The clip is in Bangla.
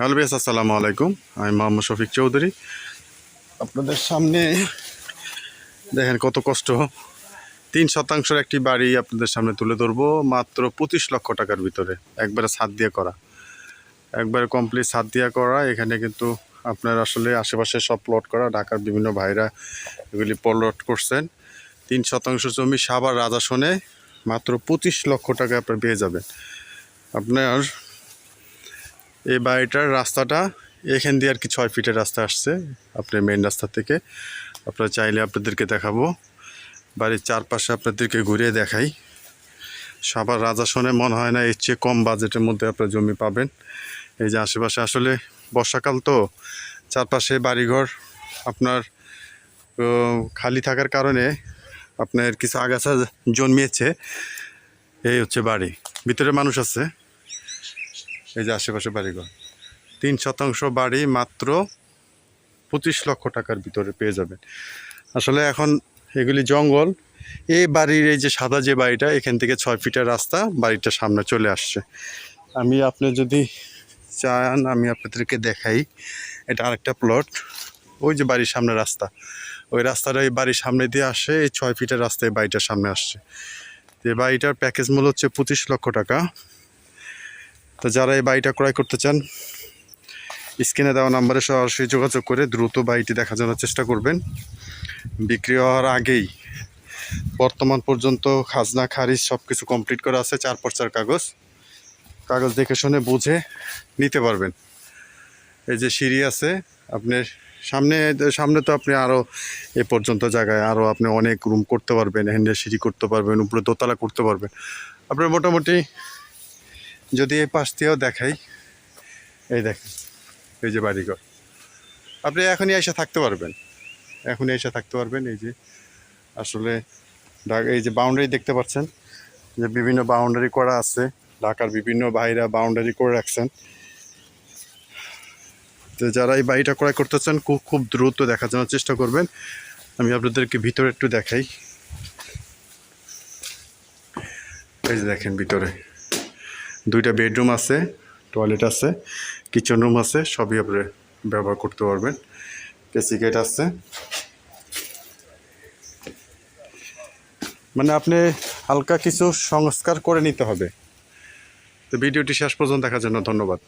হ্যালো বেশ, আসসালামু আলাইকুম। আমি মোহাম্মদ শফিক চৌধুরী। আপনাদের সামনে দেখেন কত কষ্ট। 3 শতাংশের একটি বাড়ি আপনাদের সামনে তুলে ধরবো মাত্র 25 লক্ষ টাকার ভিতরে, একবারে ছাদ দিয়ে করা, একবারে কমপ্লিট ছাদ দিয়ে করা। এখানে কিন্তু আপনার আসলে আশেপাশে সব প্লট করা, ঢাকার বিভিন্ন ভাইরা এগুলি প্লট করছেন। 3 শতাংশ জমি সাভার রাজাসনে মাত্র 25 লক্ষ টাকা আপনার পেয়ে যাবেন। আপনার এই বাড়িটার রাস্তাটা এখান দিয়ে আর কি 6 ফিটের রাস্তা আসছে আপনার মেইন রাস্তা থেকে। আপনারা চাইলে আপনাদেরকে দেখাবো, বাড়ির চারপাশে আপনাদেরকে ঘুরিয়ে দেখাই। সাভার রাজাসনে মনে হয় না এর চেয়ে কম বাজেটের মধ্যে আপনার জমি পাবেন। এই যে আশেপাশে আসলে বর্ষাকাল তো, চারপাশে বাড়িঘর আপনার খালি থাকার কারণে আপনার কিছু আগাছা জন্মিয়েছে। এই হচ্ছে বাড়ি, ভিতরে মানুষ আছে। এই যে আশেপাশে বাড়িঘর, 3 শতাংশ বাড়ি মাত্র 25 লক্ষ টাকার ভিতরে পেয়ে যাবেন। আসলে এখন এগুলি জঙ্গল। এই বাড়ির এই যে সাদা যে বাড়িটা, এখান থেকে 6 ফিটের রাস্তা বাড়িটার সামনে চলে আসছে। আপনি যদি চান আমি আপনাদেরকে দেখাই, এটা আরেকটা প্লট। ওই যে বাড়ির সামনে রাস্তা, ওই রাস্তাটা এই বাড়ির সামনে দিয়ে আসে, এই 6 ফিটের রাস্তায় বাড়িটার সামনে আসছে। এই বাড়িটার প্যাকেজ মূল্য হচ্ছে 25 লক্ষ টাকা। তো যারা এই বাড়িটা ক্রয় করতে চান, স্ক্রিনে দেওয়া নাম্বারে সরাসরি যোগাযোগ করে দ্রুত বাড়িটি দেখার জন্য চেষ্টা করবেন। বিক্রি হওয়ার আগেই বর্তমান পর্যন্ত খাজনা খারিজ সব কিছু কমপ্লিট করা আছে। 4 পর্চার কাগজ দেখে শুনে বুঝে নিতে পারবেন। এই যে সিঁড়ি আছে আপনার সামনে তো আপনি আরও এ পর্যন্ত জায়গায় আরও আপনি অনেক রুম করতে পারবেন, হ্যান্ডেল সিঁড়ি করতে পারবেন, উপরে দোতলা করতে পারবেন। আপনার মোটামুটি যদি এই পাশ দিয়েও দেখাই, এই দেখেন এই যে বাড়িঘর, আপনি এখনই এসে থাকতে পারবেন, এই যে আসলে এই যে বাউন্ডারি দেখতে পাচ্ছেন, যে বিভিন্ন বাউন্ডারি করা আছে, ঢাকার বিভিন্ন ভাইরা বাউন্ডারি করে রাখছেন। তো যারা এই বাড়িটা ক্রয় করতে চান খুব দ্রুত দেখার জন্য চেষ্টা করবেন। আমি আপনাদেরকে ভিতরে একটু দেখাই। এই যে দেখেন ভিতরে 2টা বেডরুম আছে, টয়লেট আছে, কিচেন রুম আছে, সবই আপনি ব্যবহার করতে পারবেন। কেসি গেট আছে, মানে আপনি হালকা কিছু সংস্কার করে নিতে হবে। তো ভিডিওটি শেষ পর্যন্ত দেখার জন্য ধন্যবাদ।